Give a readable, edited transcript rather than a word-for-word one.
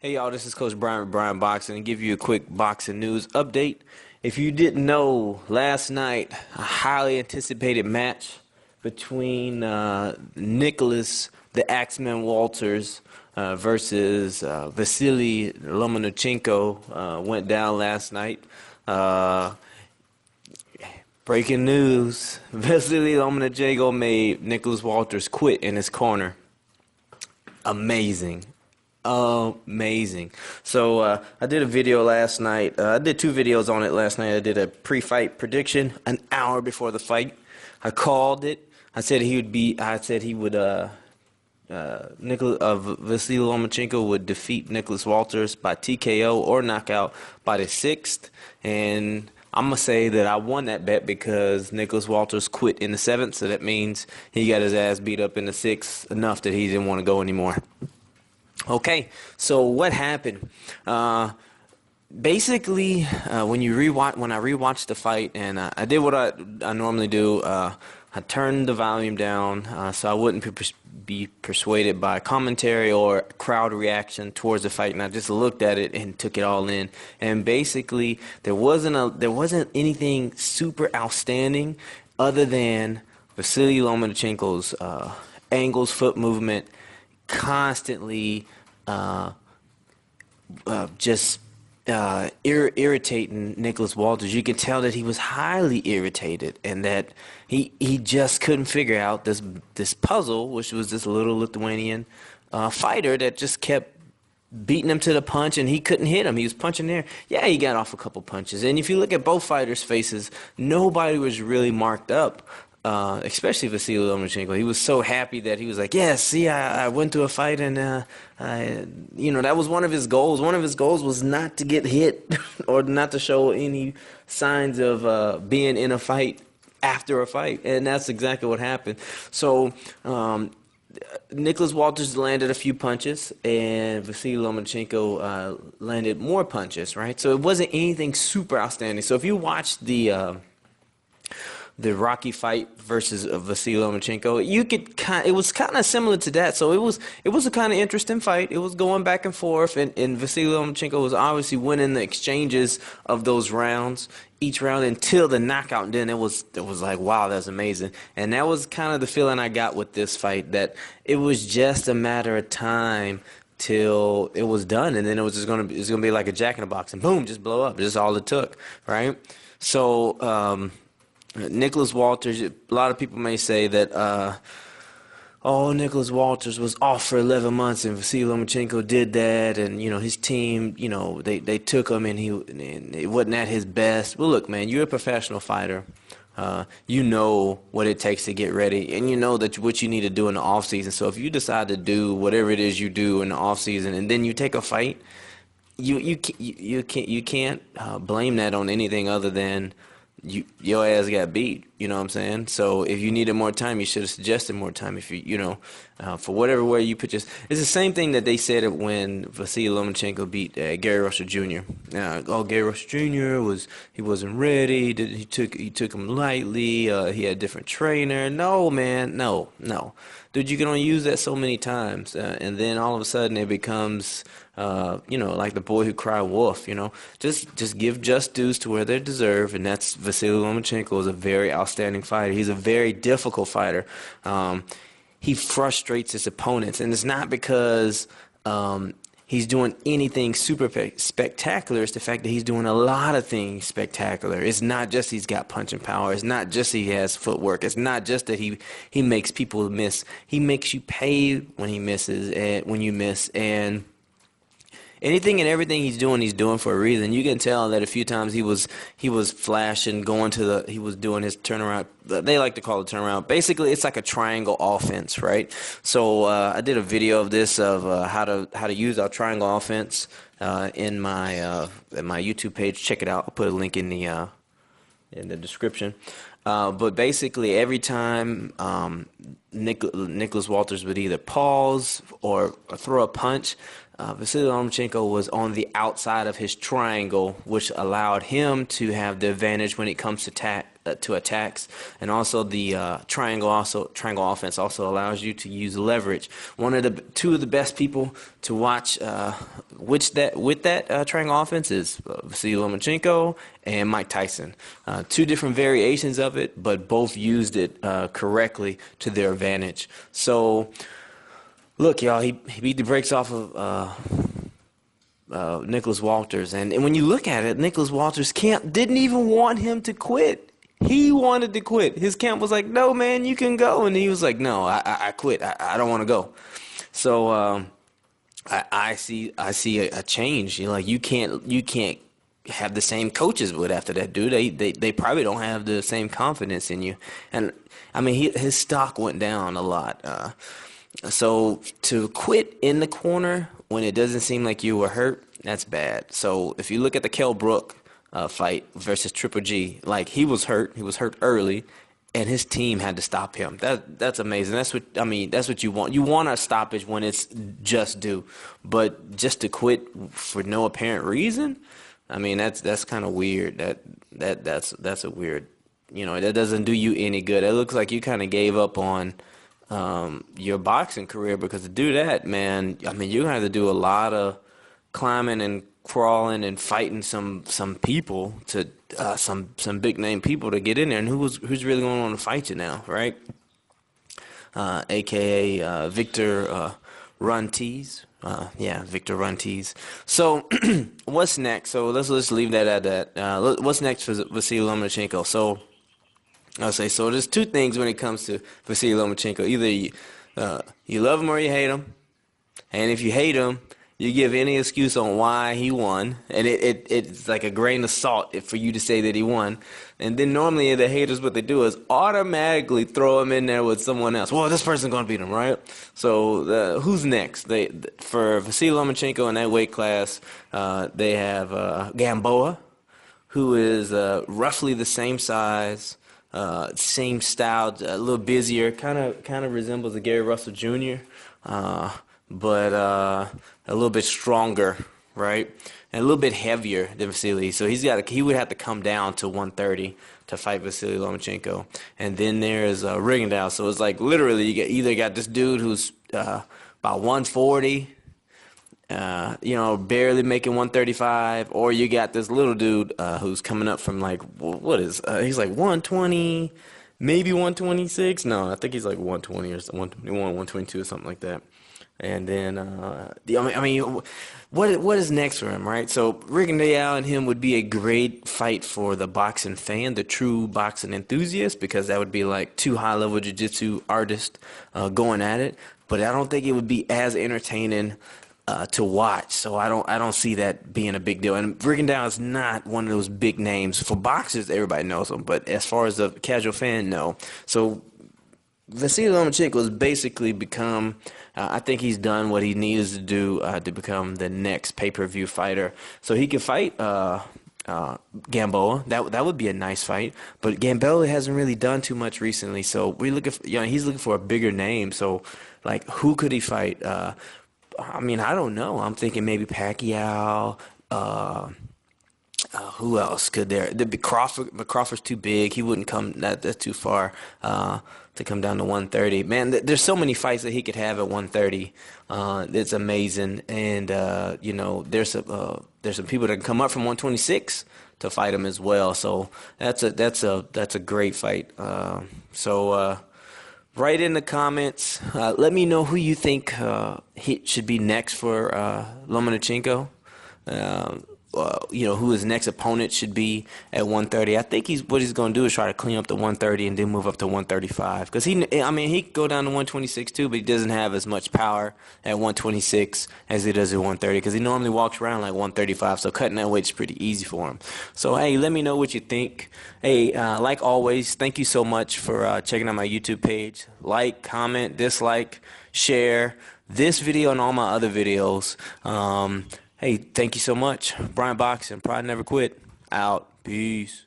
Hey y'all, this is Coach Brian with Brian Boxing and give you a quick boxing news update. If you didn't know, last night a highly anticipated match between Nicholas the Axeman Walters versus Vasily Lomachenko went down last night. Breaking news: Vasily Lomachenko made Nicholas Walters quit in his corner. Amazing. Amazing. So I did a video last night. I did two videos on it last night. I did a pre-fight prediction an hour before the fight. I called it. I said he would Vasily Lomachenko would defeat Nicholas Walters by TKO or knockout by the 6th. And I'm going to say that I won that bet because Nicholas Walters quit in the 7th. So that means he got his ass beat up in the 6th enough that he didn't want to go anymore. Okay, so what happened? Basically, when I rewatched the fight, and I did what I normally do. I turned the volume down so I wouldn't be persuaded by commentary or crowd reaction towards the fight, and I just looked at it and took it all in. And basically, there wasn't anything super outstanding other than Vasily Lomachenko's angles, foot movement, constantly irritating Nicholas Walters. You could tell that he was highly irritated and that he just couldn't figure out this puzzle, which was this little Lithuanian fighter that just kept beating him to the punch, and he couldn't hit him. He was punching there. Yeah, he got off a couple punches. And if you look at both fighters' faces, nobody was really marked up. Especially Vasily Lomachenko. He was so happy that he was like, yeah, see, I went to a fight and, that was one of his goals. One of his goals was not to get hit or not to show any signs of being in a fight after a fight. And that's exactly what happened. So, Nicholas Walters landed a few punches and Vasily Lomachenko landed more punches, right? So it wasn't anything super outstanding. So if you watch the Rocky fight versus Vasily Lomachenko, it was kind of similar to that. So it was a kind of interesting fight. It was going back and forth, and Vasily Lomachenko was obviously winning the exchanges of those rounds, each round until the knockout. And then it was like, wow, that's amazing. And that was kind of the feeling I got with this fight, that it was just a matter of time till it was done, and then it was gonna be like a Jack in the Box, and boom, just blow up. Just all it took, right? So. Nicholas Walters, a lot of people may say that, Nicholas Walters was off for 11 months and Vasily Lomachenko did that, and, his team, they took him and it wasn't at his best. Well, look, man, you're a professional fighter. You know what it takes to get ready, and you know that what you need to do in the off season. So if you decide to do whatever it is you do in the off season and then you take a fight, you can't blame that on anything other than your ass got beat, you know what I'm saying? So if you needed more time, you should have suggested more time. If for whatever way you put it's the same thing that they said when Vasily Lomachenko beat Gary Russell Jr. Gary Russell Jr. wasn't ready. He took him lightly. He had a different trainer. No, man, no. Dude, you can only use that so many times, and then all of a sudden it becomes, like the boy who cried wolf. Just give just dues to where they deserve, and that's Vasily Lomachenko is a very outstanding fighter. He's a very difficult fighter. He frustrates his opponents, and it's not because he's doing anything super spectacular. It's the fact that he's doing a lot of things spectacular. It's not just he's got punching power. It's not just he has footwork. It's not just that he makes people miss. He makes you pay when he misses and when you miss. And anything and everything he's doing for a reason. You can tell that a few times he was flashing, he was doing his turnaround. They like to call it turnaround. Basically, it's like a triangle offense, right? So I did a video of this of how to use our triangle offense in my YouTube page. Check it out. I'll put a link in the description. But basically, every time Nicholas Walters would either pause or throw a punch, Vasily Lomachenko was on the outside of his triangle, which allowed him to have the advantage when it comes to attacks, and also the triangle offense also allows you to use leverage. Two of the best people to watch with that triangle offense is Vasily Lomachenko and Mike Tyson. Two different variations of it, but both used it correctly to their advantage. So, look, y'all, he beat the brakes off of Nicholas Walters, and when you look at it, Nicholas Walters' camp didn't even want him to quit. He wanted to quit. His camp was like, "No, man, you can go," and he was like, "No, I quit. I don't want to go." So I see a change. You know, like you can't have the same coaches with after that, dude. They probably don't have the same confidence in you, and I mean his stock went down a lot. So to quit in the corner when it doesn't seem like you were hurt, that's bad. So if you look at the Kell Brook fight versus Triple G, like he was hurt early, and his team had to stop him. That's amazing. That's what you want. You want a stoppage when it's just due, but just to quit for no apparent reason, I mean that's kind of weird. That's a weird. You know, that doesn't do you any good. It looks like you kind of gave up on your boxing career, because to do that, man, I mean, you're gonna have to do a lot of climbing and crawling and fighting some people to some big name people to get in there. And who's really going to want to fight you now, right? AKA Victor Runtees. Victor Runtees. So what's next? So let's leave that at that. What's next for Vasily Lomachenko? So I'll say, so there's two things when it comes to Vasily Lomachenko. Either you love him or you hate him. And if you hate him, you give any excuse on why he won. And it's like a grain of salt for you to say that he won. And then normally the haters, what they do is automatically throw him in there with someone else. Well, this person's going to beat him, right? So who's next? For Vasily Lomachenko in that weight class, they have Gamboa, who is roughly the same size, same style, a little busier, kind of resembles a Gary Russell Jr., but a little bit stronger, right? And a little bit heavier than Vasily. So he would have to come down to 130 to fight Vasily Lomachenko. And then there's Rigondeaux. So it's like literally you either got this dude who's about 140, barely making 135, or you got this little dude who's coming up from like, he's like 120, maybe 126. No, I think he's like 120 or 121, 122 or something like that. And then, what is next for him, right? So Rigondeaux and him would be a great fight for the boxing fan, the true boxing enthusiast, because that would be like two high-level jiu-jitsu artists going at it. But I don't think it would be as entertaining to watch. So I don't see that being a big deal. And Rigondeaux is not one of those big names. For boxers, everybody knows him, but as far as the casual fan, no. So Vasily Lomachenko has basically become, I think he's done what he needs to do to become the next pay-per-view fighter. So he can fight Gamboa. That would be a nice fight. But Gamboa hasn't really done too much recently. So he's looking for a bigger name. So like, who could he fight? I don't know. I'm thinking maybe Pacquiao. Who else could there? Crawford, but Crawford's too big. He wouldn't come. That's too far to come down to 130. Man, there's so many fights that he could have at 130. It's amazing. And there's some people that can come up from 126 to fight him as well. So that's a great fight. Write in the comments. Let me know who you think he should be next for Lomachenko. Who his next opponent should be at 130. I think what he's going to do is try to clean up to 130 and then move up to 135. Because he could go down to 126 too, but he doesn't have as much power at 126 as he does at 130. Because he normally walks around like 135, so cutting that weight is pretty easy for him. So hey, let me know what you think. Hey, like always, thank you so much for checking out my YouTube page. Like, comment, dislike, share this video and all my other videos. Hey, thank you so much. Brian Boxing, Pride Never Quit. Out. Peace.